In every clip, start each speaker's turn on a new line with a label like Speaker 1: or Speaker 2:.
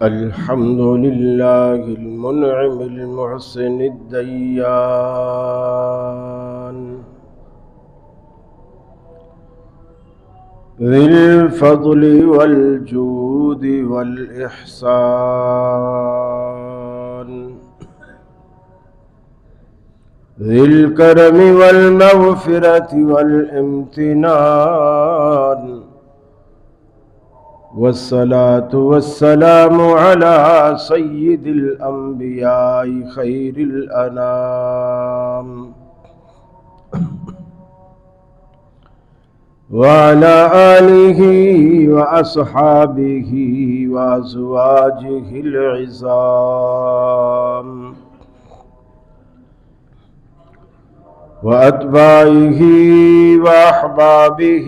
Speaker 1: الحمد لله المنعم المحسن الديان ذي الفضل والجود والإحسان ذي الكرم والمغفرة والامتنان والصلاة والسلام على سيد الأنبياء خير الأنام وعلى آله وأصحابه وأزواجه العظام وأتباعه وأحبابه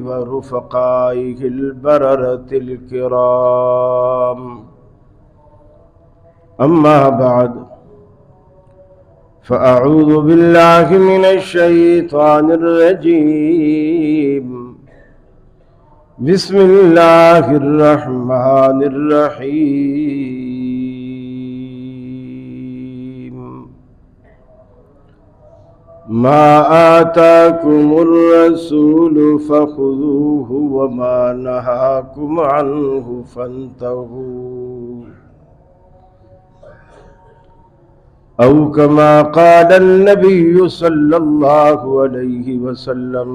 Speaker 1: ورفقائه البررة الكرام أما بعد فأعوذ بالله من الشيطان الرجيم بسم الله الرحمن الرحيم ما آتاكم الرسول فخذوه وما نهاكم عنه فانتهوا أو كما قال النبي صلى الله عليه وسلم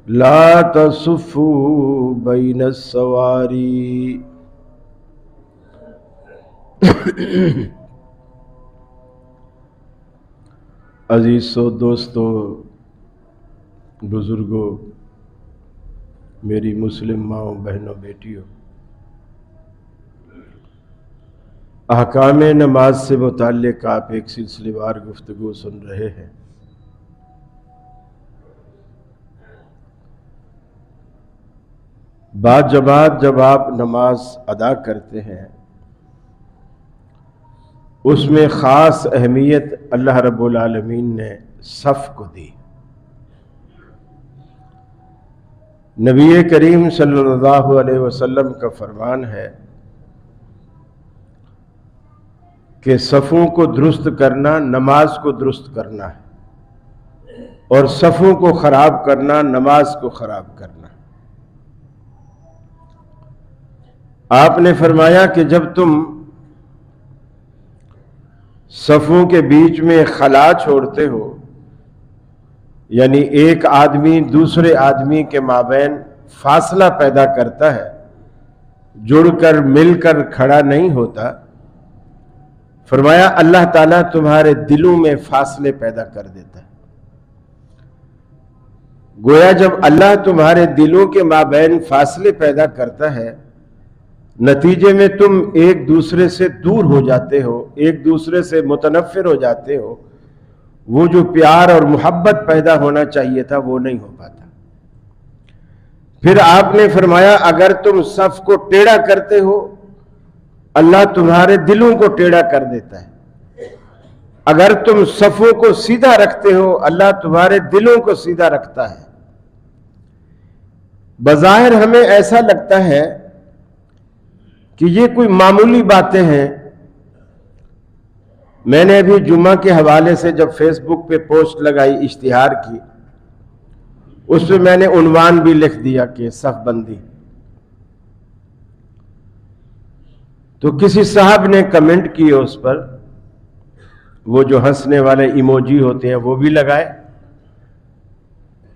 Speaker 1: لا تصفوا بين السواري عزیز دوستوں، بزرگوں، میری مسلم ماؤں، بہنوں، بیٹیوں، احکام نماز سے متعلق آپ ایک سلسلے وار گفتگو سن رہے ہیں۔ بعد جماعت جب آپ نماز ادا کرتے ہیں اس میں خاص اہمیت اللہ رب العالمین نے صف کو دی۔ نبی کریم صلی اللہ علیہ وسلم کا فرمان ہے کہ صفوں کو درست کرنا نماز کو درست کرنا ہے، اور صفوں کو خراب کرنا نماز کو خراب کرنا۔ آپ نے فرمایا کہ جب تم صفوں کے بیچ میں خلا چھوڑتے ہو، یعنی ایک آدمی دوسرے آدمی کے مابین فاصلہ پیدا کرتا ہے، جڑ کر مل کر کھڑا نہیں ہوتا، فرمایا اللہ تعالیٰ تمہارے دلوں میں فاصلے پیدا کر دیتا ہے۔ گویا جب اللہ تمہارے دلوں کے مابین فاصلے پیدا کرتا ہے، نتیجے میں تم ایک دوسرے سے دور ہو جاتے ہو، ایک دوسرے سے متنفر ہو جاتے ہو، وہ جو پیار اور محبت پیدا ہونا چاہیے تھا وہ نہیں ہو پاتا۔ پھر آپ نے فرمایا اگر تم صف کو ٹیڑھا کرتے ہو، اللہ تمہارے دلوں کو ٹیڑھا کر دیتا ہے۔ اگر تم صفوں کو سیدھا رکھتے ہو، اللہ تمہارے دلوں کو سیدھا رکھتا ہے۔ بظاہر ہمیں ایسا لگتا ہے کہ یہ کوئی معمولی باتیں ہیں۔ میں نے ابھی جمعہ کے حوالے سے جب فیس بک پہ پوسٹ لگائی، اشتہار کی، اس پہ میں نے عنوان بھی لکھ دیا کہ صف بندی۔ تو کسی صاحب نے کمنٹ کیے اس پر، وہ جو ہنسنے والے ایموجی ہوتے ہیں وہ بھی لگائے،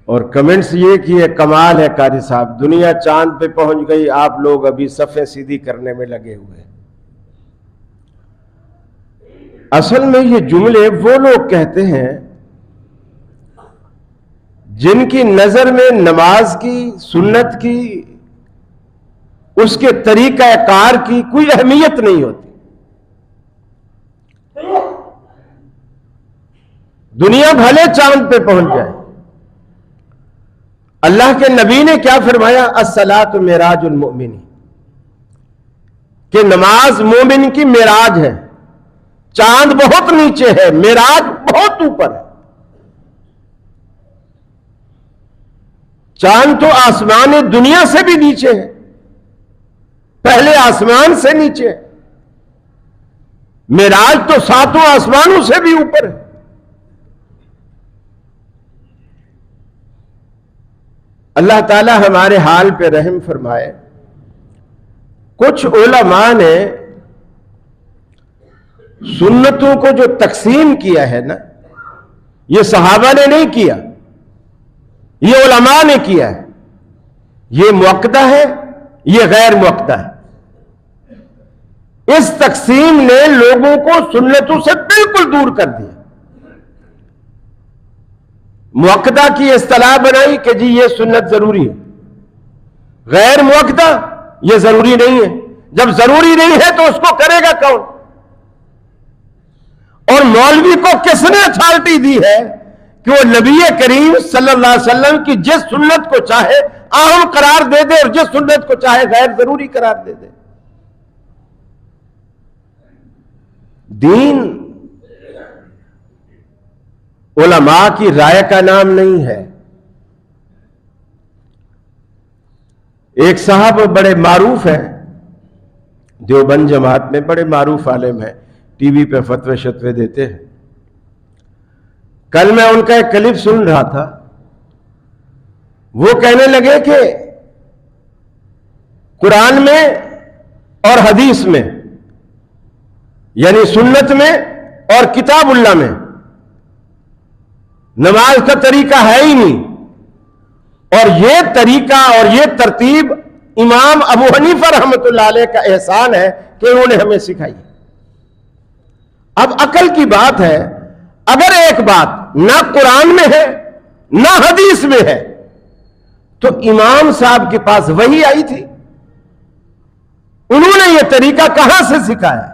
Speaker 1: اور کمنٹس یہ کیے کمال ہے قاری صاحب، دنیا چاند پہ پہنچ گئی، آپ لوگ ابھی صفیں سیدھی کرنے میں لگے ہوئے ہیں۔ اصل میں یہ جملے وہ لوگ کہتے ہیں جن کی نظر میں نماز کی، سنت کی، اس کے طریقہ کار کی کوئی اہمیت نہیں ہوتی۔ دنیا بھلے چاند پہ پہنچ جائے، اللہ کے نبی نے کیا فرمایا؟ الصلاۃ معراج المؤمن، کہ نماز مومن کی معراج ہے۔ چاند بہت نیچے ہے، معراج بہت اوپر ہے۔ چاند تو آسمان دنیا سے بھی نیچے ہے، پہلے آسمان سے نیچے ہے، معراج تو 7 آسمانوں سے بھی اوپر ہے۔ اللہ تعالی ہمارے حال پہ رحم فرمائے۔ کچھ علماء نے سنتوں کو جو تقسیم کیا ہے نا، یہ صحابہ نے نہیں کیا، یہ علماء نے کیا ہے۔ یہ مؤکدہ ہے، یہ غیر مؤکدہ ہے۔ اس تقسیم نے لوگوں کو سنتوں سے بالکل دور کر دیا۔ مؤکدہ کی اصطلاح بنائی کہ جی یہ سنت ضروری ہے، غیر مؤکدہ یہ ضروری نہیں ہے۔ جب ضروری نہیں ہے تو اس کو کرے گا کون؟ اور مولوی کو کس نے اتھارٹی دی ہے کہ وہ نبی کریم صلی اللہ علیہ وسلم کی جس سنت کو چاہے اہم قرار دے دے اور جس سنت کو چاہے غیر ضروری قرار دے دے؟ دین علماء کی رائے کا نام نہیں ہے۔ ایک صاحب بڑے معروف ہیں، دیوبند جماعت میں بڑے معروف عالم ہیں، ٹی وی پہ فتوے شتوے دیتے ہیں۔ کل میں ان کا ایک کلپ سن رہا تھا، وہ کہنے لگے کہ قرآن میں اور حدیث میں، یعنی سنت میں اور کتاب اللہ میں، نماز کا طریقہ ہے ہی نہیں، اور یہ طریقہ اور یہ ترتیب امام ابو حنیفہ رحمۃ اللہ علیہ کا احسان ہے کہ انہوں نے ہمیں سکھائی۔ اب عقل کی بات ہے، اگر ایک بات نہ قرآن میں ہے نہ حدیث میں ہے تو امام صاحب کے پاس وحی آئی تھی، انہوں نے یہ طریقہ کہاں سے سکھایا؟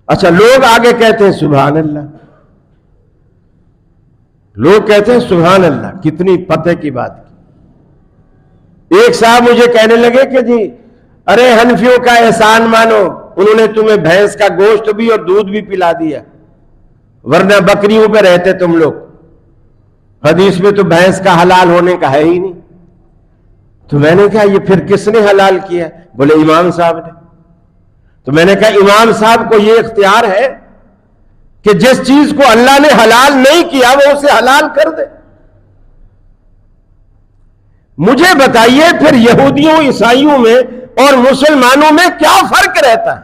Speaker 1: اچھا، لوگ آگے کہتے ہیں سبحان اللہ، لوگ کہتے ہیں سبحان اللہ، کتنی پتہ کی بات کی۔ ایک صاحب مجھے کہنے لگے کہ جی ارے حنفیوں کا احسان مانو، انہوں نے تمہیں بھینس کا گوشت بھی اور دودھ بھی پلا دیا، ورنہ بکریوں پہ رہتے تم لوگ، حدیث میں تو بھینس کا حلال ہونے کا ہے ہی نہیں۔ تو میں نے کہا یہ پھر کس نے حلال کیا؟ بولے امام صاحب نے۔ تو میں نے کہا امام صاحب کو یہ اختیار ہے کہ جس چیز کو اللہ نے حلال نہیں کیا وہ اسے حلال کر دے۔ مجھے بتائیے پھر یہودیوں عیسائیوں میں اور مسلمانوں میں کیا فرق رہتا ہے؟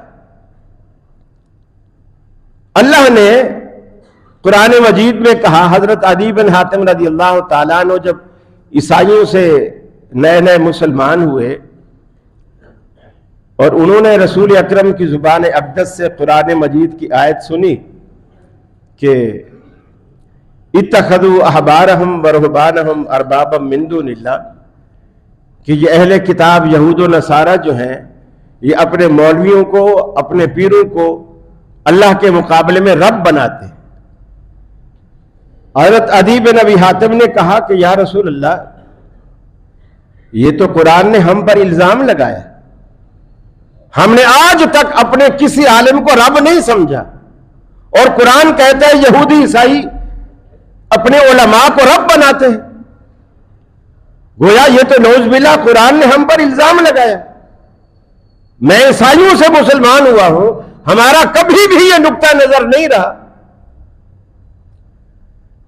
Speaker 1: اللہ نے قرآن مجید میں کہا، حضرت عدی بن حاتم رضی اللہ تعالیٰ عنہ جب عیسائیوں سے نئے نئے مسلمان ہوئے اور انہوں نے رسول اکرم کی زبان اقدس سے قرآن مجید کی آیت سنی کہ اتخذوا احبارہم ورہبانہم اربابا من دون اللہ، کہ یہ اہل کتاب یہود و نصارہ جو ہیں یہ اپنے مولویوں کو، اپنے پیروں کو اللہ کے مقابلے میں رب بناتے ہیں۔ حضرت عدی بن ابی حاتم نے کہا کہ یا رسول اللہ، یہ تو قرآن نے ہم پر الزام لگایا، ہم نے آج تک اپنے کسی عالم کو رب نہیں سمجھا، اور قرآن کہتا ہے یہودی عیسائی اپنے علماء کو رب بناتے ہیں۔ گویا یہ تو نعوذ باللہ قرآن نے ہم پر الزام لگایا۔ میں عیسائیوں سے مسلمان ہوا ہوں، ہمارا کبھی بھی یہ نقطہ نظر نہیں رہا۔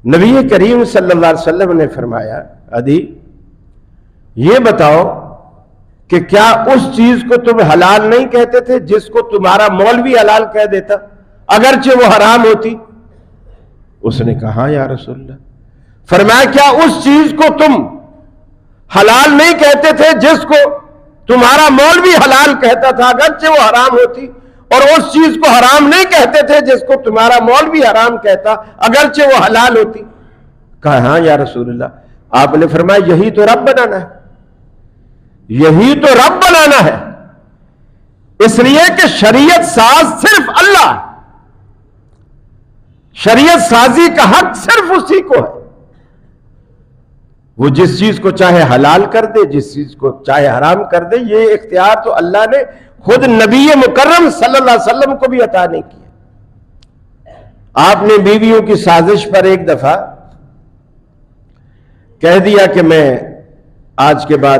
Speaker 1: نبی کریم صلی اللہ علیہ وسلم نے فرمایا، عدی یہ بتاؤ کہ کیا اس چیز کو تم حلال نہیں کہتے تھے جس کو تمہارا مولوی حلال کہہ دیتا اگرچہ وہ حرام ہوتی؟ اس نے کہا ہاں یا رسول اللہ۔ فرمایا کیا اس چیز کو تم حلال نہیں کہتے تھے جس کو تمہارا مولوی حلال کہتا تھا اگرچہ وہ حرام ہوتی، اور اس چیز کو حرام نہیں کہتے تھے جس کو تمہارا مولوی حرام کہتا اگرچہ وہ حلال ہوتی؟ کہا ہاں یا رسول اللہ۔ آپ نے فرمایا یہی تو رب بنانا ہے، یہی تو رب بنانا ہے، اس لیے کہ شریعت ساز صرف اللہ ہے، شریعت سازی کا حق صرف اسی کو ہے۔ وہ جس چیز کو چاہے حلال کر دے، جس چیز کو چاہے حرام کر دے، یہ اختیار تو اللہ نے خود نبی مکرم صلی اللہ علیہ وسلم کو بھی عطا نہیں کیا۔ آپ نے بیویوں کی سازش پر ایک دفعہ کہہ دیا کہ میں آج کے بعد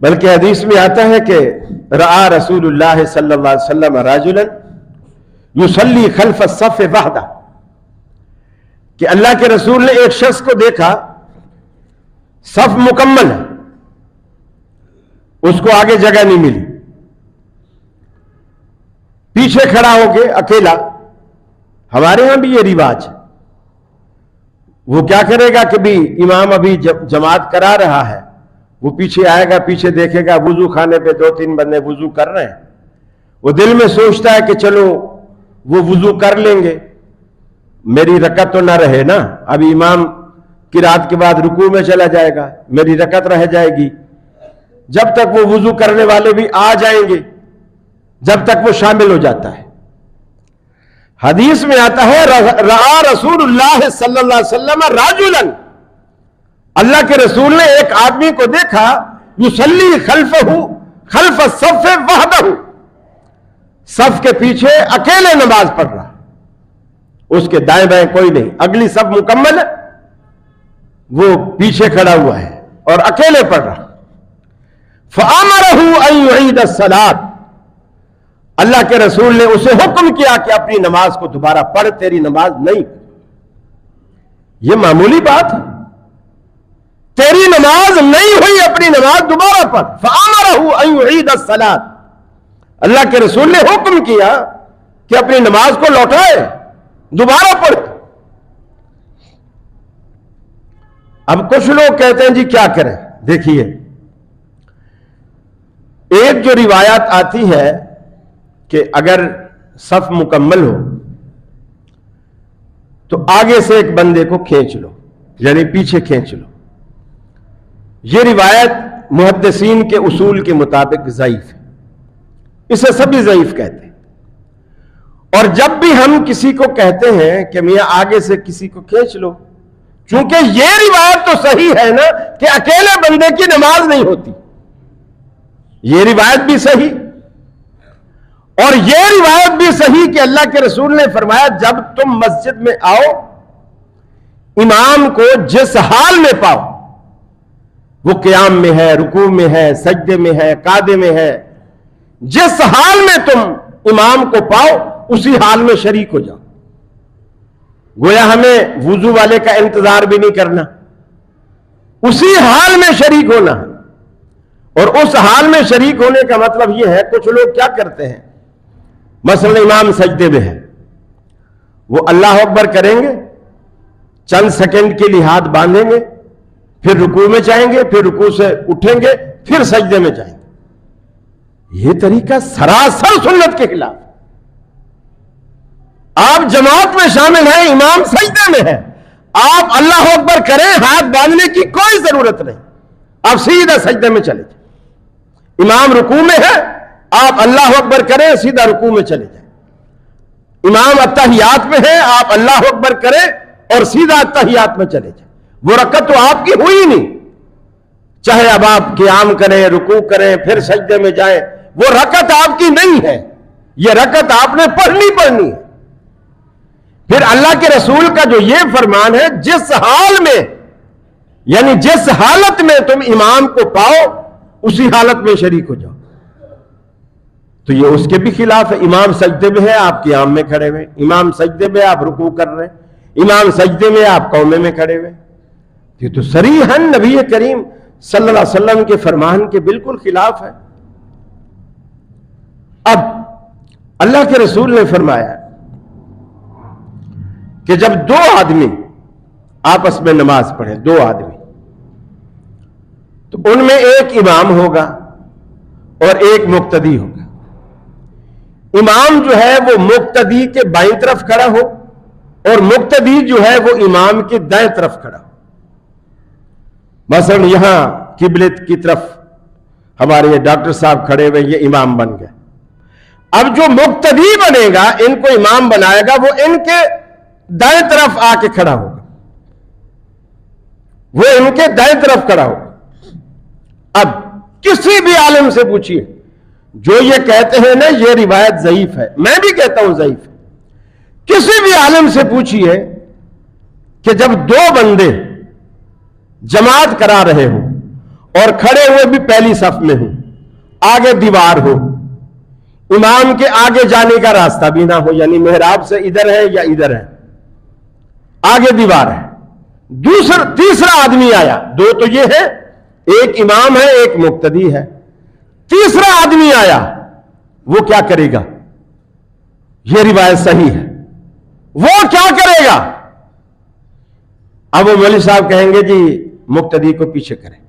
Speaker 1: بلکہ حدیث میں آتا ہے کہ رآ رسول اللہ صلی اللہ علیہ وسلم رجلا یصلی خلف الصف وحدہ، کہ اللہ کے رسول نے ایک شخص کو دیکھا، صف مکمل ہے، اس کو آگے جگہ نہیں ملی، پیچھے کھڑا ہو کے اکیلا۔ ہمارے ہاں بھی یہ رواج ہے، وہ کیا کرے گا کہ بھی امام ابھی جماعت کرا رہا ہے، وہ پیچھے آئے گا، پیچھے دیکھے گا وضو خانے پہ 2-3 بندے وضو کر رہے ہیں، وہ دل میں سوچتا ہے کہ چلو وہ وضو کر لیں گے، میری رکعت تو نہ رہے نا، ابھی امام قرات کے بعد رکوع میں چلا جائے گا، میری رکعت رہ جائے گی، جب تک وہ وضو کرنے والے بھی آ جائیں گے، جب تک وہ شامل ہو جاتا ہے۔ حدیث میں آتا ہے رآ رسول اللہ صلی اللہ علیہ وسلم رجلا، اللہ کے رسول نے ایک آدمی کو دیکھا، یصلی خلف الصف وحدہ، صف کے پیچھے اکیلے نماز پڑھ رہا، اس کے دائیں بائیں کوئی نہیں، اگلی صف مکمل ہے، وہ پیچھے کھڑا ہوا ہے اور اکیلے پڑھ رہا۔ فَأَمَرَهُ أَن يُعِيدَ الصَّلَاةَ، اللہ کے رسول نے اسے حکم کیا کہ اپنی نماز کو دوبارہ پڑھ، تیری نماز نہیں۔ یہ معمولی بات ہے، تیری نماز نہیں ہوئی، اپنی نماز دوبارہ پڑھ۔ فَأَمَرَهُ أَن يُعِيدَ الصَّلَاةَ، اللہ کے رسول نے حکم کیا کہ اپنی نماز کو لوٹائے، دوبارہ پڑھ۔ اب کچھ لوگ کہتے ہیں جی کیا کریں؟ دیکھیے، ایک جو روایات آتی ہے کہ اگر صف مکمل ہو تو آگے سے ایک بندے کو کھینچ لو، یعنی پیچھے کھینچ لو، یہ روایت محدثین کے اصول کے مطابق ضعیف ہے، اسے سبھی ضعیف کہتے ہیں۔ اور جب بھی ہم کسی کو کہتے ہیں کہ میاں آگے سے کسی کو کھینچ لو، چونکہ یہ روایت تو صحیح ہے نا کہ اکیلے بندے کی نماز نہیں ہوتی، یہ روایت بھی صحیح، اور یہ روایت بھی صحیح کہ اللہ کے رسول نے فرمایا جب تم مسجد میں آؤ، امام کو جس حال میں پاؤ، وہ قیام میں ہے، رکوع میں ہے، سجدے میں ہے، قعدے میں ہے، جس حال میں تم امام کو پاؤ اسی حال میں شریک ہو جاؤ۔ گویا ہمیں وضو والے کا انتظار بھی نہیں کرنا، اسی حال میں شریک ہونا۔ اور اس حال میں شریک ہونے کا مطلب یہ ہے، کچھ لوگ کیا کرتے ہیں، مثلا امام سجدے میں ہے، وہ اللہ اکبر کریں گے، چند سیکنڈ کے لیے ہاتھ باندھیں گے، پھر رکوع میں جائیں گے، پھر رکوع سے اٹھیں گے، پھر سجدے میں جائیں گے۔ یہ طریقہ سراسر سنت کے خلاف۔ آپ جماعت میں شامل ہیں، امام سجدے میں ہے، آپ اللہ اکبر کریں، ہاتھ باندھنے کی کوئی ضرورت نہیں، آپ سیدھا سجدے میں چلے جائیں۔ امام رکوع میں ہے، آپ اللہ اکبر کریں، سیدھا رکوع میں چلے جائیں۔ امام التحیات میں ہے، آپ اللہ اکبر کریں اور سیدھا التحیات میں چلے جائیں۔ وہ رکعت تو آپ کی ہوئی نہیں، چاہے اب آپ قیام کریں، رکوع کریں، پھر سجدے میں جائیں، وہ رکعت آپ کی نہیں ہے، یہ رکعت آپ نے پڑھنی ہے۔ پھر اللہ کے رسول کا جو یہ فرمان ہے، جس حال میں، یعنی جس حالت میں تم امام کو پاؤ اسی حالت میں شریک ہو جاؤ، تو یہ اس کے بھی خلاف ہے۔ امام سجدے میں ہے، آپ قیام میں کھڑے ہوئے، امام سجدے میں آپ رکوع کر رہے ہیں، امام سجدے میں آپ قومے میں کھڑے ہوئے، یہ تو صریحاً نبی کریم صلی اللہ علیہ وسلم کے فرمان کے بالکل خلاف ہے۔ اب اللہ کے رسول نے فرمایا کہ جب دو آدمی آپس میں نماز پڑھیں، دو آدمی، تو ان میں ایک امام ہوگا اور ایک مقتدی ہوگا۔ امام جو ہے وہ مقتدی کے بائیں طرف کھڑا ہو اور مقتدی جو ہے وہ امام کے دائیں طرف کھڑا ہو۔ مثلا یہاں قبلت کی طرف ہمارے یہ ڈاکٹر صاحب کھڑے ہوئے، یہ امام بن گئے۔ اب جو مقتدی بنے گا، ان کو امام بنائے گا، وہ ان کے دائیں طرف آ کے کھڑا ہوگا، وہ ان کے دائیں طرف کھڑا ہوگا۔ اب کسی بھی عالم سے پوچھیے، جو یہ کہتے ہیں نا یہ روایت ضعیف ہے، میں بھی کہتا ہوں ضعیف ہے، کسی بھی عالم سے پوچھیے کہ جب دو بندے جماعت کرا رہے ہوں اور کھڑے ہوئے بھی پہلی صف میں ہوں، آگے دیوار ہو، امام کے آگے جانے کا راستہ بھی نہ ہو، یعنی محراب سے ادھر ہے یا ادھر ہے، آگے دیوار ہے، تیسرا آدمی آیا، دو تو یہ ہے، ایک امام ہے ایک مقتدی ہے، تیسرا آدمی آیا، وہ کیا کرے گا؟ یہ روایت صحیح ہے، وہ کیا کرے گا؟ اب وہ مولوی صاحب کہیں گے جی مقتدی کو پیچھے کریں،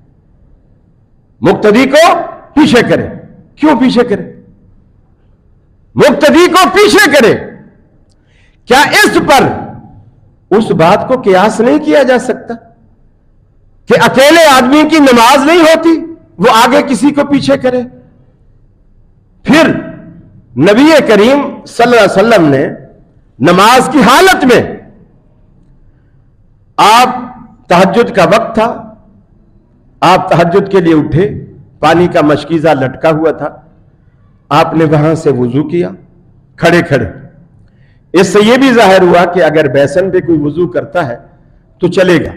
Speaker 1: مقتدی کو پیچھے کریں۔ کیوں پیچھے کرے؟ مقتدی کو پیچھے کرے، کیا اس پر اس بات کو قیاس نہیں کیا جا سکتا کہ اکیلے آدمی کی نماز نہیں ہوتی، وہ آگے کسی کو پیچھے کرے؟ پھر نبی کریم صلی اللہ علیہ وسلم نے نماز کی حالت میں، آپ تہجد کا وقت تھا، آپ تہجد کے لیے اٹھے، پانی کا مشکیزہ لٹکا ہوا تھا، آپ نے وہاں سے وضو کیا کھڑے کھڑے۔ اس سے یہ بھی ظاہر ہوا کہ اگر بیسن پہ کوئی وضو کرتا ہے تو چلے گا،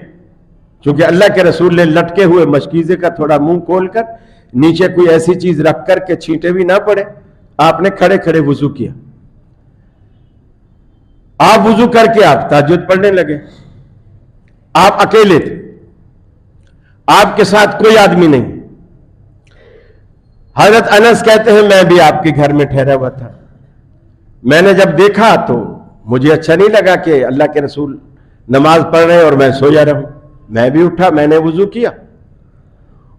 Speaker 1: چونکہ اللہ کے رسول نے لٹکے ہوئے مشکیزے کا تھوڑا منہ کھول کر نیچے کوئی ایسی چیز رکھ کر کے چھینٹے بھی نہ پڑے، آپ نے کھڑے کھڑے وضو کیا۔ آپ وضو کر کے آپ تہجد پڑھنے لگے، آپ اکیلے تھے، آپ کے ساتھ کوئی آدمی نہیں۔ حضرت انس کہتے ہیں میں بھی آپ کے گھر میں ٹھہرا ہوا تھا، میں نے جب دیکھا تو مجھے اچھا نہیں لگا کہ اللہ کے رسول نماز پڑھ رہے ہیں اور میں سویا رہوں، میں بھی اٹھا، میں نے وضو کیا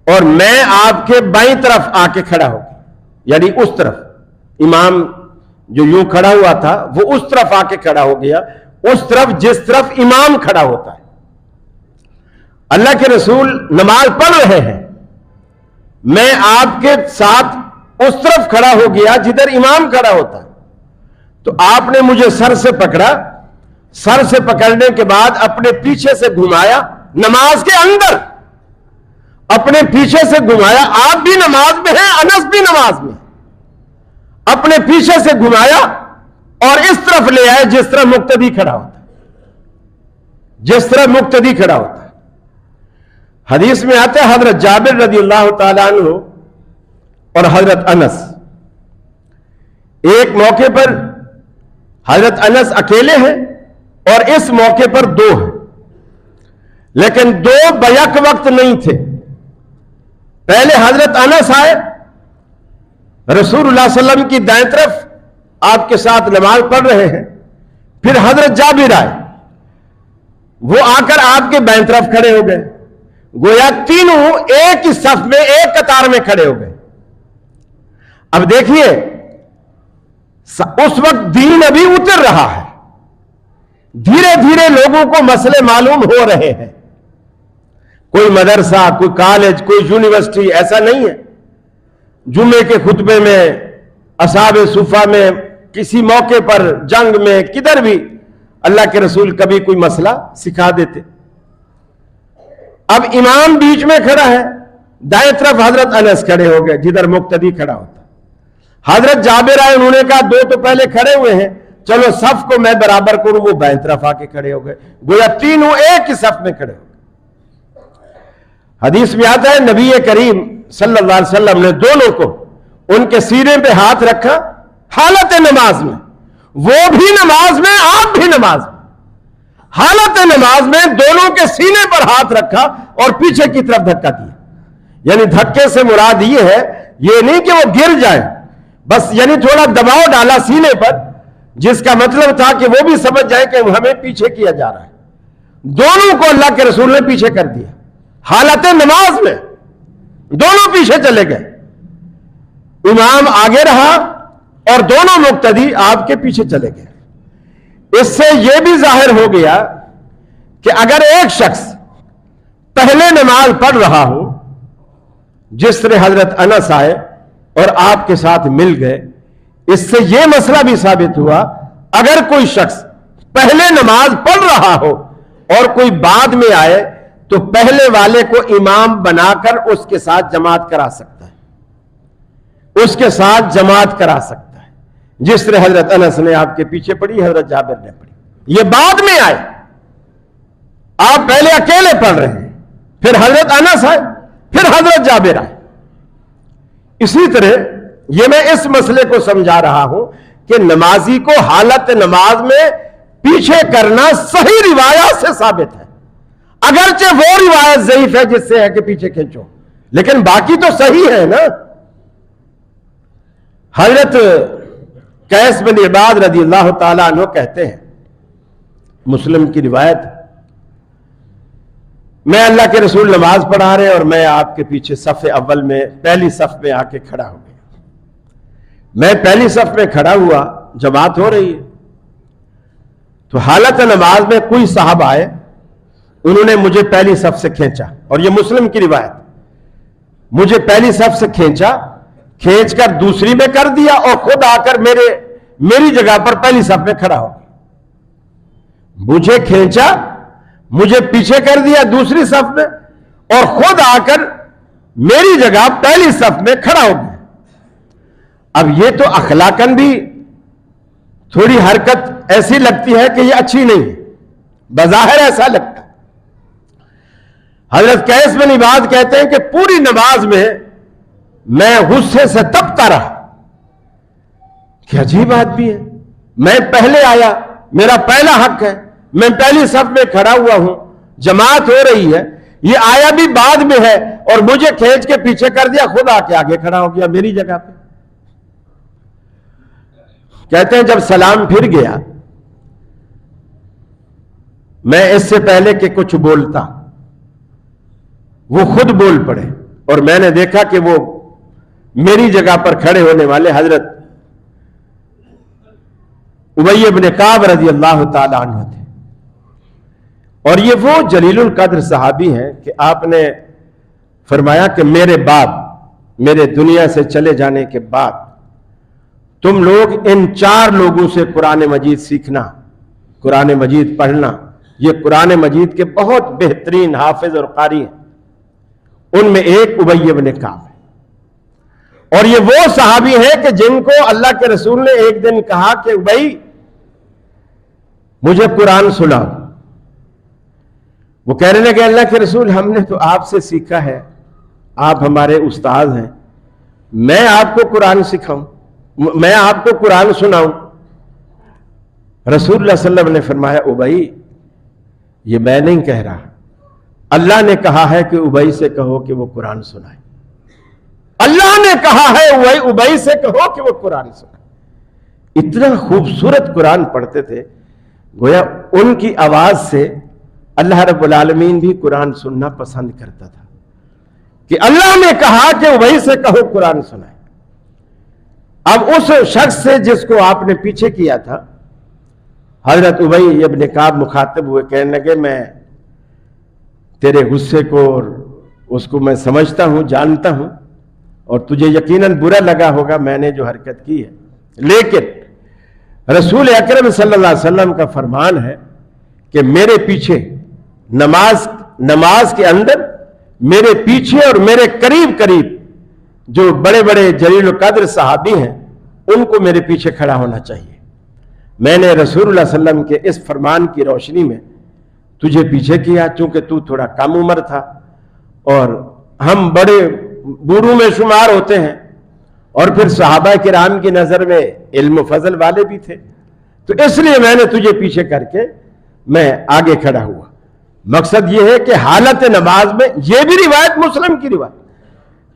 Speaker 1: اور میں آپ کے بائیں طرف آ کے کھڑا ہو گیا، یعنی اس طرف، امام جو یوں کھڑا ہوا تھا وہ اس طرف آ کے کھڑا ہو گیا، اس طرف جس طرف امام کھڑا ہوتا ہے۔ اللہ کے رسول نماز پڑھ رہے ہیں، میں آپ کے ساتھ اس طرف کھڑا ہو گیا جدھر امام کھڑا ہوتا ہے، تو آپ نے مجھے سر سے پکڑا، سر سے پکڑنے کے بعد اپنے پیچھے سے گھمایا، نماز کے اندر اپنے پیچھے سے گھمایا، آپ بھی نماز میں ہیں، انس بھی نماز میں، اپنے پیچھے سے گھمایا اور اس طرف لے آئے جس طرح مقتدی کھڑا ہوتا ہے، جس طرح مقتدی کھڑا ہوتا ہے۔ حدیث میں آتا ہے حضرت جابر رضی اللہ تعالیٰ عنہ اور حضرت انس، ایک موقع پر حضرت انس اکیلے ہیں اور اس موقع پر دو ہیں، لیکن دو بیک وقت نہیں تھے۔ پہلے حضرت انس آئے، رسول اللہ صلی اللہ علیہ وسلم کی دائیں طرف آپ کے ساتھ نماز پڑھ رہے ہیں، پھر حضرت جابر آئے، وہ آ کر آپ کے بائیں طرف کھڑے ہو گئے، گویا تینوں ایک ہی صف میں ایک قطار میں کھڑے ہو گئے۔ اب دیکھیے اس وقت دین ابھی اتر رہا ہے، دھیرے دھیرے لوگوں کو مسئلے معلوم ہو رہے ہیں، کوئی مدرسہ، کوئی کالج، کوئی یونیورسٹی ایسا نہیں ہے جمعے کے خطبے میں، اصحاب صفہ میں، کسی موقع پر، جنگ میں، کدھر بھی اللہ کے رسول کبھی کوئی مسئلہ سکھا دیتے۔ اب امام بیچ میں کھڑا ہے، دائیں طرف حضرت انس کھڑے ہو گئے جدھر مقتدی کھڑا ہوتا۔ حضرت جابر آئے، انہوں نے کہا دو تو پہلے کھڑے ہوئے ہیں، چلو صف کو میں برابر کروں، وہ بائیں طرف آ کے کھڑے ہو گئے، گویا تینوں ایک ہی صف میں کھڑے ہو گئے۔ حدیث میں آتا ہے نبی کریم صلی اللہ علیہ وسلم نے دونوں کو ان کے سینے پہ ہاتھ رکھا حالت نماز میں، وہ بھی نماز میں، آپ بھی نماز میں، حالت نماز میں دونوں کے سینے پر ہاتھ رکھا اور پیچھے کی طرف دھکا دیا۔ یعنی دھکے سے مراد یہ ہے، یہ نہیں کہ وہ گر جائیں، بس یعنی تھوڑا دباؤ ڈالا سینے پر، جس کا مطلب تھا کہ وہ بھی سمجھ جائے کہ ہمیں پیچھے کیا جا رہا ہے۔ دونوں کو اللہ کے رسول نے پیچھے کر دیا، حالت نماز میں دونوں پیچھے چلے گئے، امام آگے رہا اور دونوں مقتدی آپ کے پیچھے چلے گئے۔ اس سے یہ بھی ظاہر ہو گیا کہ اگر ایک شخص پہلے نماز پڑھ رہا ہو، جس طرح حضرت انس آئے اور آپ کے ساتھ مل گئے، اس سے یہ مسئلہ بھی ثابت ہوا، اگر کوئی شخص پہلے نماز پڑھ رہا ہو اور کوئی بعد میں آئے تو پہلے والے کو امام بنا کر اس کے ساتھ جماعت کرا سکتا ہے، اس کے ساتھ جماعت کرا سکتا ہے، جس طرح حضرت انس نے آپ کے پیچھے پڑھی، حضرت جابر نے پڑھی۔ یہ بعد میں آئے، آپ پہلے اکیلے پڑھ رہے ہیں، پھر حضرت انس آئے، پھر حضرت جابر آئے. اسی طرح یہ میں اس مسئلے کو سمجھا رہا ہوں کہ نمازی کو حالت نماز میں پیچھے کرنا صحیح روایات سے ثابت ہے. اگرچہ وہ روایت ضعیف ہے جس سے ہے کہ پیچھے کھینچو، لیکن باقی تو صحیح ہے نا. حضرت قیس بن عباد رضی اللہ تعالیٰ عنہ کہتے ہیں، مسلم کی روایت، میں اللہ کے رسول نماز پڑھا رہے اور میں آپ کے پیچھے صف اول میں پہلی صف میں آ کے کھڑا ہو گیا. میں پہلی صف میں کھڑا ہوا، جماعت ہو رہی ہے، تو حالت نماز میں کوئی صاحب آئے، انہوں نے مجھے پہلی صف سے کھینچا، اور یہ مسلم کی روایت، مجھے پہلی صف سے کھینچ کر دوسری میں کر دیا اور خود آ کر میری جگہ پر پہلی صف میں کھڑا ہو گیا. مجھے کھینچا، مجھے پیچھے کر دیا دوسری صف میں، اور خود آ کر میری جگہ پہلی صف میں کھڑا ہو گیا. اب یہ تو اخلاقاً بھی تھوڑی حرکت ایسی لگتی ہے کہ یہ اچھی نہیں ہے، بظاہر ایسا لگتا ہے. حضرت قیس بن عباد کہتے ہیں کہ پوری نماز میں غصے سے تپتا رہا کہ عجیب آدمی ہے، میں پہلے آیا، میرا پہلا حق ہے، میں پہلی صف میں کھڑا ہوا ہوں، جماعت ہو رہی ہے، یہ آیا بھی بعد میں ہے اور مجھے کھینچ کے پیچھے کر دیا، خود آ کے آگے کھڑا ہو گیا میری جگہ پہ. کہتے ہیں جب سلام پھر گیا، میں اس سے پہلے کہ کچھ بولتا وہ خود بول پڑے، اور میں نے دیکھا کہ وہ میری جگہ پر کھڑے ہونے والے حضرت ابی بن کعب رضی اللہ تعالی عنہ تھے. اور یہ وہ جلیل القدر صحابی ہیں کہ آپ نے فرمایا کہ میرے بعد، میرے دنیا سے چلے جانے کے بعد تم لوگ ان 4 لوگوں سے قرآن مجید سیکھنا، قرآن مجید پڑھنا. یہ قرآن مجید کے بہت بہترین حافظ اور قاری ہیں. ان میں ایک ابی بن کعب ہے، اور یہ وہ صحابی ہیں کہ جن کو اللہ کے رسول نے ایک دن کہا کہ ابی مجھے قرآن سناؤ. وہ کہنے لگے اللہ کے رسول ہم نے تو آپ سے سیکھا ہے، آپ ہمارے استاد ہیں، میں آپ کو قرآن سکھاؤں، میں آپ کو قرآن سناؤں. رسول اللہ صلی اللہ علیہ وسلم نے فرمایا ابی یہ میں نہیں کہہ رہا، اللہ نے کہا ہے کہ ابی سے کہو کہ وہ قرآن سنائے. اللہ نے کہا ہے ابی سے کہو کہ وہ قرآن سنائے. اتنا خوبصورت قرآن پڑھتے تھے، گویا ان کی آواز سے اللہ رب العالمین بھی قرآن سننا پسند کرتا تھا کہ اللہ نے کہا کہ ابی سے کہو قرآن سنائے. اب اس شخص سے جس کو آپ نے پیچھے کیا تھا، حضرت ابی ابن کعب مخاطب ہوئے، کہنے لگے میں تیرے غصے کو اور اس کو میں سمجھتا ہوں، جانتا ہوں، اور تجھے یقیناً برا لگا ہوگا میں نے جو حرکت کی ہے، لیکن رسول اکرم صلی اللہ علیہ وسلم کا فرمان ہے کہ میرے پیچھے نماز کے اندر میرے پیچھے اور میرے قریب جو بڑے بڑے جلیل القدر صحابی ہیں ان کو میرے پیچھے کھڑا ہونا چاہیے. میں نے رسول اللہ صلی اللہ علیہ وسلم کے اس فرمان کی روشنی میں تجھے پیچھے کیا، چونکہ تو تھوڑا کم عمر تھا اور ہم بڑے بوڑھوں میں شمار ہوتے ہیں، اور پھر صحابہ کرام کی نظر میں علم و فضل والے بھی تھے، تو اس لیے میں نے تجھے پیچھے کر کے میں آگے کھڑا ہوا. مقصد یہ ہے کہ حالت نماز میں، یہ بھی روایت مسلم کی روایت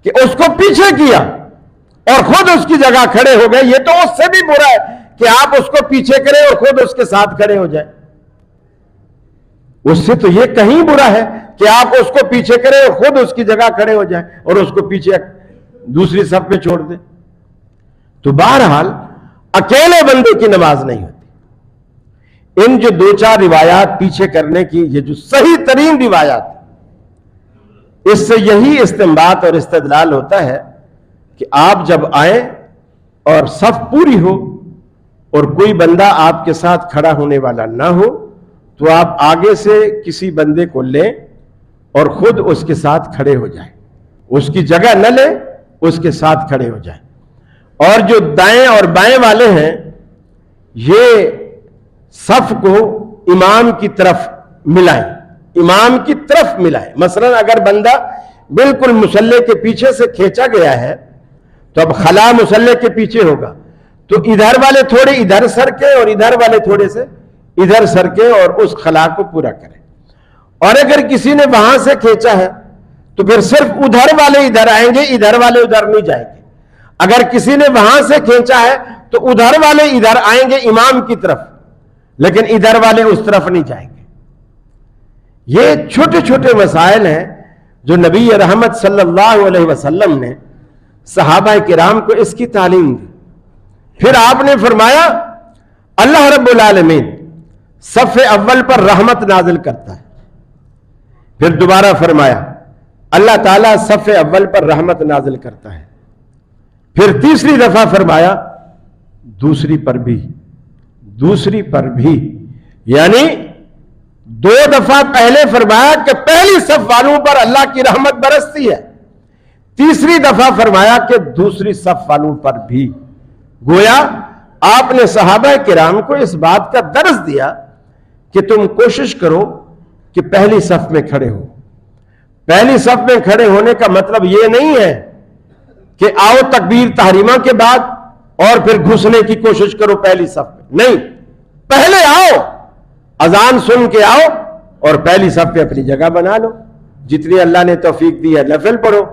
Speaker 1: کہ اس کو پیچھے کیا اور خود اس کی جگہ کھڑے ہو گئے. یہ تو اس سے بھی برا ہے کہ آپ اس کو پیچھے کریں اور خود اس کے ساتھ کھڑے ہو جائیں. اس سے تو یہ کہیں برا ہے کہ آپ اس کو پیچھے کریں اور خود اس کی جگہ کھڑے ہو جائیں اور اس کو پیچھے دوسری صف میں چھوڑ دیں. تو بہرحال اکیلے بندے کی نماز نہیں ہوتی. ان جو 2-4 روایات پیچھے کرنے کی، یہ جو صحیح ترین روایات، اس سے یہی استنباط اور استدلال ہوتا ہے کہ آپ جب آئیں اور صف پوری ہو اور کوئی بندہ آپ کے ساتھ کھڑا ہونے والا نہ ہو تو آپ آگے سے کسی بندے کو لیں اور خود اس کے ساتھ کھڑے ہو جائیں. اس کی جگہ نہ لیں، اس کے ساتھ کھڑے ہو جائیں. اور جو دائیں اور بائیں والے ہیں یہ صف کو امام کی طرف ملائیں، امام کی طرف ملائیں. مثلا اگر بندہ بالکل مسلح کے پیچھے سے کھینچا گیا ہے تو اب خلا مسلح کے پیچھے ہوگا، تو ادھر والے تھوڑے ادھر سرکے اور ادھر والے تھوڑے سے ادھر سرکے اور اس خلا کو پورا کریں۔ اور اگر کسی نے وہاں سے کھینچا ہے تو پھر صرف ادھر والے ادھر آئیں گے، ادھر والے ادھر نہیں جائیں گے۔ اگر کسی نے وہاں سے کھینچا ہے تو ادھر والے ادھر آئیں گے امام کی طرف، لیکن ادھر والے اس طرف نہیں جائیں گے۔ یہ چھوٹے چھوٹے مسائل ہیں جو نبی رحمت صلی اللہ علیہ وسلم نے صحابہ کرام کو اس کی تعلیم دی۔ پھر آپ نے فرمایا اللہ رب العالمین صف اول پر رحمت نازل کرتا ہے، پھر دوبارہ فرمایا اللہ تعالیٰ صف اول پر رحمت نازل کرتا ہے، پھر تیسری دفعہ فرمایا دوسری پر بھی، یعنی 2 دفعہ پہلے فرمایا کہ پہلی صف والوں پر اللہ کی رحمت برستی ہے، تیسری دفعہ فرمایا کہ دوسری صف والوں پر بھی۔ گویا آپ نے صحابہ کرام کو اس بات کا درس دیا کہ تم کوشش کرو کہ پہلی صف میں کھڑے ہو۔ پہلی صف میں کھڑے ہونے کا مطلب یہ نہیں ہے کہ آؤ تکبیر تحریمہ کے بعد اور پھر گھسنے کی کوشش کرو پہلی صف میں، نہیں، پہلے آؤ، اذان سن کے آؤ اور پہلی صف پہ اپنی جگہ بنا لو، جتنی اللہ نے توفیق دی ہے نفل پڑھو،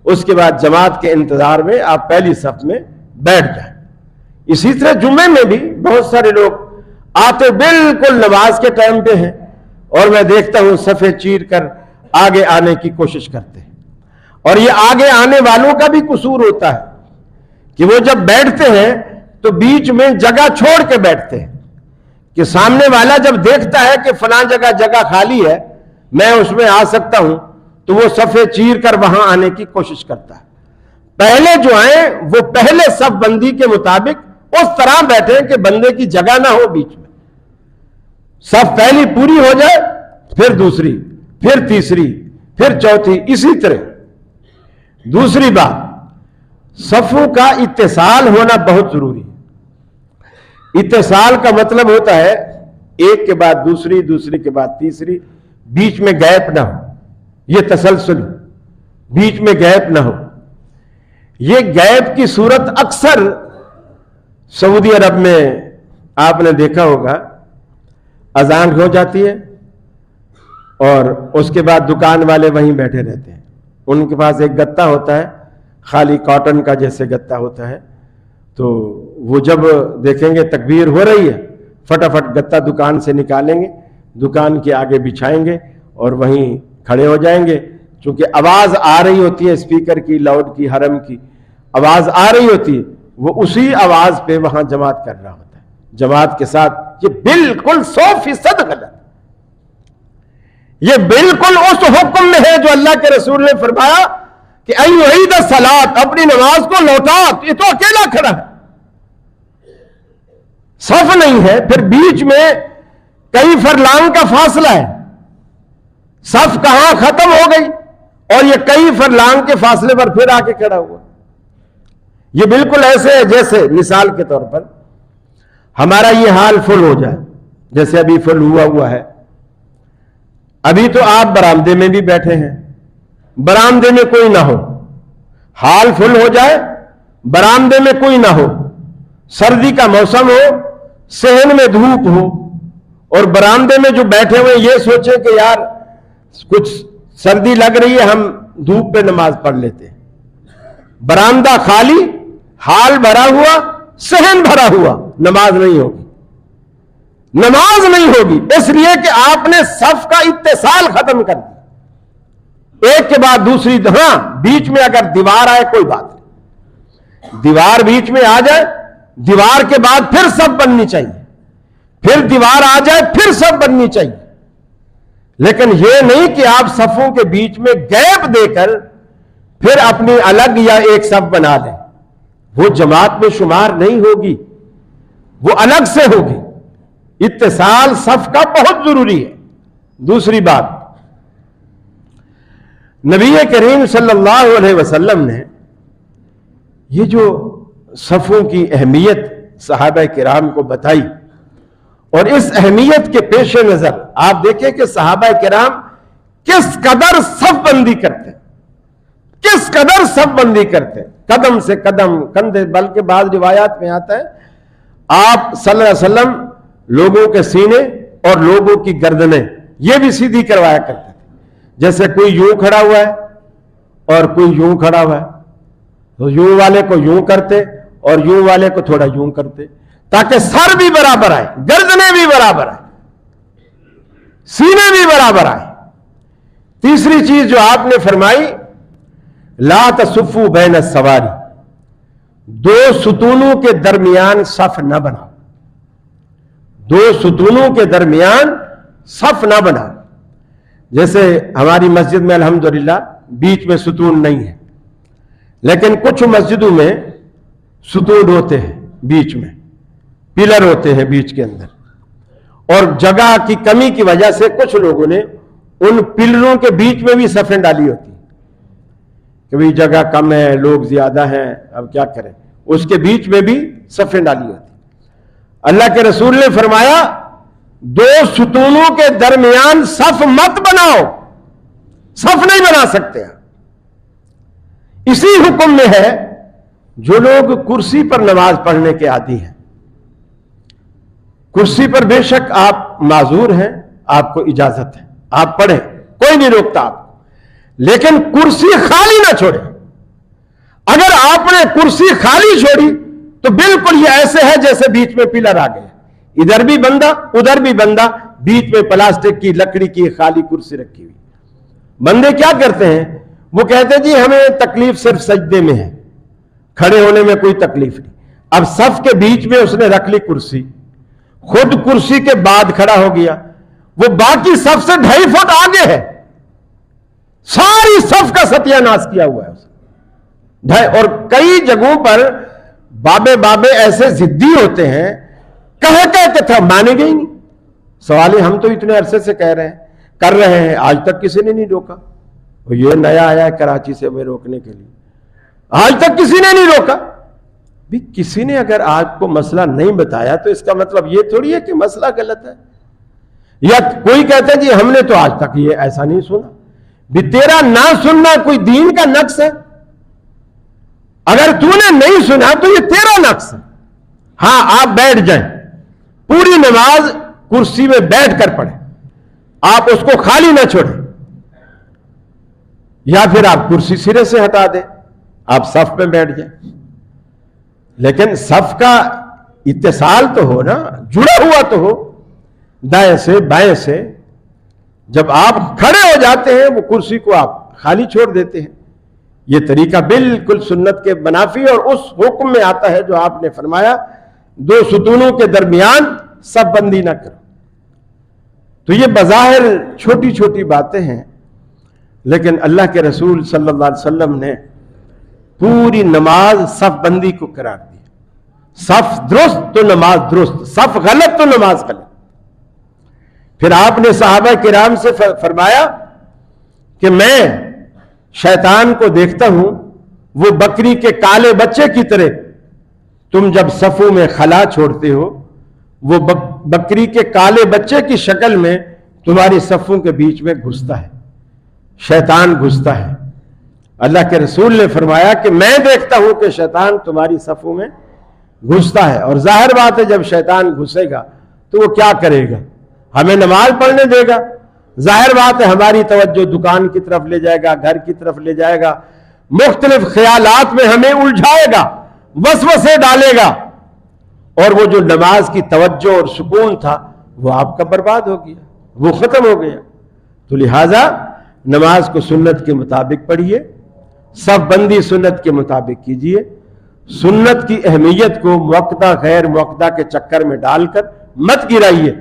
Speaker 1: اس کے بعد جماعت کے انتظار میں آپ پہلی صف میں بیٹھ جائیں۔ اسی طرح جمعے میں بھی بہت سارے لوگ آتے بالکل نماز کے ٹائم پہ ہیں اور میں دیکھتا ہوں صفیں چیر کر آگے آنے کی کوشش کرتے ہیں، اور یہ آگے آنے والوں کا بھی قصور ہوتا ہے کہ وہ جب بیٹھتے ہیں تو بیچ میں جگہ چھوڑ کے بیٹھتے ہیں کہ سامنے والا جب دیکھتا ہے کہ فلاں جگہ خالی ہے میں اس میں آ سکتا ہوں تو وہ صفیں چیر کر وہاں آنے کی کوشش کرتا ہے۔ پہلے جو آئیں وہ پہلے صف بندی کے مطابق اس طرح بیٹھے کہ بندے کی جگہ نہ ہو بیچ میں، صف پہلی پوری ہو جائے پھر دوسری، پھر تیسری، پھر چوتھی، اسی طرح۔ دوسری بات، صفوں کا اتصال ہونا بہت ضروری ہے۔ اتصال کا مطلب ہوتا ہے ایک کے بعد دوسری، دوسری کے بعد تیسری، بیچ میں گیپ نہ ہو، یہ تسلسل، بیچ میں گیپ نہ ہو۔ یہ گیپ کی صورت اکثر سعودی عرب میں آپ نے دیکھا ہوگا، اذان ہو جاتی ہے اور اس کے بعد دکان والے وہیں بیٹھے رہتے ہیں، ان کے پاس ایک گتا ہوتا ہے خالی کاٹن کا جیسے گتا ہوتا ہے، تو وہ جب دیکھیں گے تکبیر ہو رہی ہے فٹافٹ گتا دکان سے نکالیں گے، دکان کے آگے بچھائیں گے اور وہیں کھڑے ہو جائیں گے۔ چونکہ آواز آ رہی ہوتی ہے اسپیکر کی، لاؤڈ کی، حرم کی آواز آ رہی ہوتی ہے، وہ اسی آواز پہ وہاں جماعت کر رہا ہوتا ہے جماعت کے ساتھ۔ یہ بالکل 100% غلط، یہ بالکل اس حکم میں ہے جو اللہ کے رسول نے فرمایا کہ ان یعید الصلاۃ، اپنی نماز کو لوٹا، یہ تو اکیلا کھڑا ہے، صف نہیں ہے، پھر بیچ میں کئی فرلانگ کا فاصلہ ہے، صف کہاں ختم ہو گئی اور یہ کئی فرلانگ کے فاصلے پر پھر آ کے کھڑا ہوا۔ یہ بالکل ایسے ہے جیسے مثال کے طور پر ہمارا یہ حال فل ہو جائے، جیسے ابھی فل ہوا ہے، ابھی تو آپ برآمدے میں بھی بیٹھے ہیں، برآمدے میں کوئی نہ ہو، حال فل ہو جائے، برآمدے میں کوئی نہ ہو، سردی کا موسم ہو، صحن میں دھوپ ہو، اور برآمدے میں جو بیٹھے ہوئے یہ سوچیں کہ یار کچھ سردی لگ رہی ہے، ہم دھوپ پہ نماز پڑھ لیتے ہیں، برآمدہ خالی، حال بھرا ہوا، صحن بھرا ہوا، نماز نہیں ہوگی، نماز نہیں ہوگی، اس لیے کہ آپ نے صف کا اتصال ختم کر دیا، ایک کے بعد دوسری۔ ہاں بیچ میں اگر دیوار آئے کوئی بات نہیں، دیوار بیچ میں آ جائے، دیوار کے بعد پھر صف بننی چاہیے، پھر دیوار آ جائے پھر صف بننی چاہیے، لیکن یہ نہیں کہ آپ صفوں کے بیچ میں گیپ دے کر پھر اپنی الگ یا ایک صف بنا لیں، وہ جماعت میں شمار نہیں ہوگی، وہ الگ سے ہوگی۔ اتصال صف کا بہت ضروری ہے۔ دوسری بات، نبی کریم صلی اللہ علیہ وسلم نے یہ جو صفوں کی اہمیت صحابہ کرام کو بتائی، اور اس اہمیت کے پیش نظر آپ دیکھیں کہ صحابہ کرام کس قدر صف بندی کرتے ہیں۔ کس قدر صف بندی کرتے ہیں، قدم سے قدم، کندھے، بلکہ بعض روایات میں آتا ہے آپ صلی اللہ علیہ وسلم لوگوں کے سینے اور لوگوں کی گردنیں یہ بھی سیدھی کروایا کرتے تھے. جیسے کوئی یوں کھڑا ہوا ہے اور کوئی یوں کھڑا ہوا ہے تو یوں والے کو یوں کرتے اور یوں والے کو تھوڑا یوں کرتے تاکہ سر بھی برابر آئے، گردنیں بھی برابر آئے، سینے بھی برابر آئے. تیسری چیز جو آپ نے فرمائی، لا تصفوا بین السواری، دو ستونوں کے درمیان صف نہ بناؤ، دو ستونوں کے درمیان صف نہ بناؤ. جیسے ہماری مسجد میں الحمدللہ بیچ میں ستون نہیں ہے، لیکن کچھ مسجدوں میں ستون ہوتے ہیں، بیچ میں پلر ہوتے ہیں بیچ کے اندر، اور جگہ کی کمی کی وجہ سے کچھ لوگوں نے ان پلروں کے بیچ میں بھی صفیں ڈالی ہوتی کہ بھئی جگہ کم ہے، لوگ زیادہ ہیں، اب کیا کریں، اس کے بیچ میں بھی صفیں ڈالی ہوتی. اللہ کے رسول نے فرمایا دو ستونوں کے درمیان صف مت بناؤ، صف نہیں بنا سکتے. اسی حکم میں ہے جو لوگ کرسی پر نماز پڑھنے کے عادی ہیں. کرسی پر بے شک آپ معذور ہیں، آپ کو اجازت ہے، آپ پڑھیں، کوئی نہیں روکتا آپ کو، لیکن کرسی خالی نہ چھوڑیں. اگر آپ نے کرسی خالی چھوڑی تو بالکل یہ ایسے ہے جیسے بیچ میں پلر آ گئے، ادھر بھی بندہ ادھر بھی بندہ، بیچ میں پلاسٹک کی لکڑی کی خالی کرسی رکھی ہوئی. بندے کیا کرتے ہیں، وہ کہتے ہیں جی ہمیں تکلیف صرف سجدے میں ہے، کھڑے ہونے میں کوئی تکلیف نہیں. اب صف کے بیچ میں اس نے رکھ لی کرسی، خود کرسی کے بعد کھڑا ہو گیا، وہ باقی صف سے 2.5 فٹ آگے ہے، ساری صف کا ستیہ ناش کیا ہوا ہے اس نے. اور کئی جگہوں پر بابے ایسے ضدی ہوتے ہیں، کہ تھا مانے گئی نہیں. سوال ہے ہم تو اتنے عرصے سے کہہ رہے ہیں، کر رہے ہیں، آج تک کسی نے نہیں روکا. یہ نیا آیا ہے کراچی سے ہمیں روکنے کے لیے، آج تک کسی نے نہیں روکا. بھی کسی نے اگر آپ کو مسئلہ نہیں بتایا تو اس کا مطلب یہ تھوڑی ہے کہ مسئلہ غلط ہے. یا کوئی کہتا ہے جی ہم نے تو آج تک یہ ایسا نہیں سنا. بھی تیرا نہ سننا کوئی دین کا نقص ہے؟ اگر تو نے نہیں سنا تو یہ تیرا نقص ہے. ہاں آپ بیٹھ جائیں، پوری نماز کرسی میں بیٹھ کر پڑھیں، آپ اس کو خالی نہ چھوڑیں، یا پھر آپ کرسی سرے سے ہٹا دیں، آپ صف میں بیٹھ جائیں. لیکن صف کا اتصال تو ہو نا، جڑا ہوا تو ہو دائیں سے بائیں سے. جب آپ کھڑے ہو جاتے ہیں وہ کرسی کو آپ خالی چھوڑ دیتے ہیں. یہ طریقہ بالکل سنت کے منافی اور اس حکم میں آتا ہے جو آپ نے فرمایا دو ستونوں کے درمیان صف بندی نہ کرو. تو یہ بظاہر چھوٹی چھوٹی باتیں ہیں، لیکن اللہ کے رسول صلی اللہ علیہ وسلم نے پوری نماز صف بندی کو قرار دی. صف درست تو نماز درست، صف غلط تو نماز غلط. پھر آپ نے صحابہ کرام سے فرمایا کہ میں شیطان کو دیکھتا ہوں وہ بکری کے کالے بچے کی طرح، تم جب صفوں میں خلا چھوڑتے ہو وہ بکری کے کالے بچے کی شکل میں تمہاری صفوں کے بیچ میں گھستا ہے، شیطان گھستا ہے. اللہ کے رسول نے فرمایا کہ میں دیکھتا ہوں کہ شیطان تمہاری صفوں میں گھستا ہے. اور ظاہر بات ہے جب شیطان گھسے گا تو وہ کیا کرے گا، ہمیں نماز پڑھنے دے گا. ظاہر بات ہے ہماری توجہ دکان کی طرف لے جائے گا، گھر کی طرف لے جائے گا، مختلف خیالات میں ہمیں الجھائے گا، وسوسے ڈالے گا، اور وہ جو نماز کی توجہ اور سکون تھا وہ آپ کا برباد ہو گیا، وہ ختم ہو گیا. تو لہٰذا نماز کو سنت کے مطابق پڑھیے، صف بندی سنت کے مطابق کیجیے. سنت کی اہمیت کو موقع غیر موقع کے چکر میں ڈال کر مت گرائیے.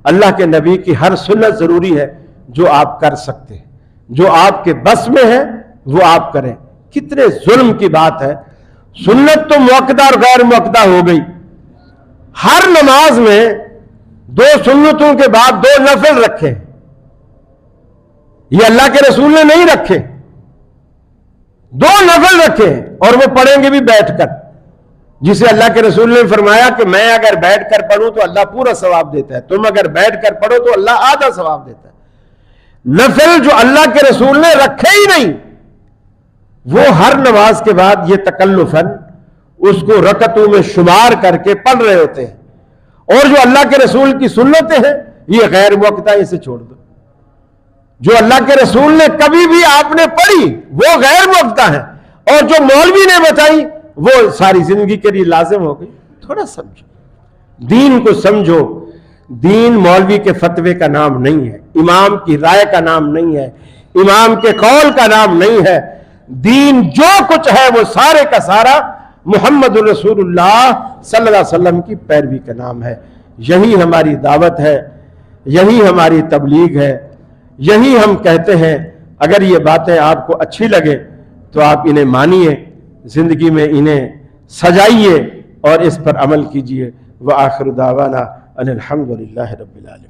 Speaker 1: اللہ کے نبی کی ہر سنت ضروری ہے جو آپ کر سکتے ہیں، جو آپ کے بس میں ہے وہ آپ کریں. کتنے ظلم کی بات ہے، سنت تو موقع اور غیر موقع ہو گئی. ہر نماز میں 2 سنتوں کے بعد 2 نفل رکھیں، یہ اللہ کے رسول نے نہیں رکھے. 2 نفل رکھے اور وہ پڑھیں گے بھی بیٹھ کر، جسے اللہ کے رسول نے فرمایا کہ میں اگر بیٹھ کر پڑھوں تو اللہ پورا ثواب دیتا ہے، تم اگر بیٹھ کر پڑھو تو اللہ آدھا ثواب دیتا ہے. نفل جو اللہ کے رسول نے رکھے ہی نہیں وہ ہر نماز کے بعد یہ تکلفاً اس کو رکعتوں میں شمار کر کے پڑھ رہے ہوتے ہیں. اور جو اللہ کے رسول کی سنتیں ہیں یہ غیر موقتہ، اسے چھوڑ دو. جو اللہ کے رسول نے کبھی بھی آپ نے پڑھی وہ غیر موقتہ ہیں، اور جو مولوی نے بتائی وہ ساری زندگی کے لیے لازم ہو گئی. تھوڑا سمجھو، دین کو سمجھو. دین مولوی کے فتوے کا نام نہیں ہے، امام کی رائے کا نام نہیں ہے، امام کے قول کا نام نہیں ہے. دین جو کچھ ہے وہ سارے کا سارا محمد رسول اللہ صلی اللہ علیہ وسلم کی پیروی کا نام ہے. یہی ہماری دعوت ہے، یہی ہماری تبلیغ ہے، یہی ہم کہتے ہیں. اگر یہ باتیں آپ کو اچھی لگے تو آپ انہیں مانیے، زندگی میں انہیں سجائیے اور اس پر عمل کیجیے. وآخر دعوانا ان الحمد للہ رب العالمین.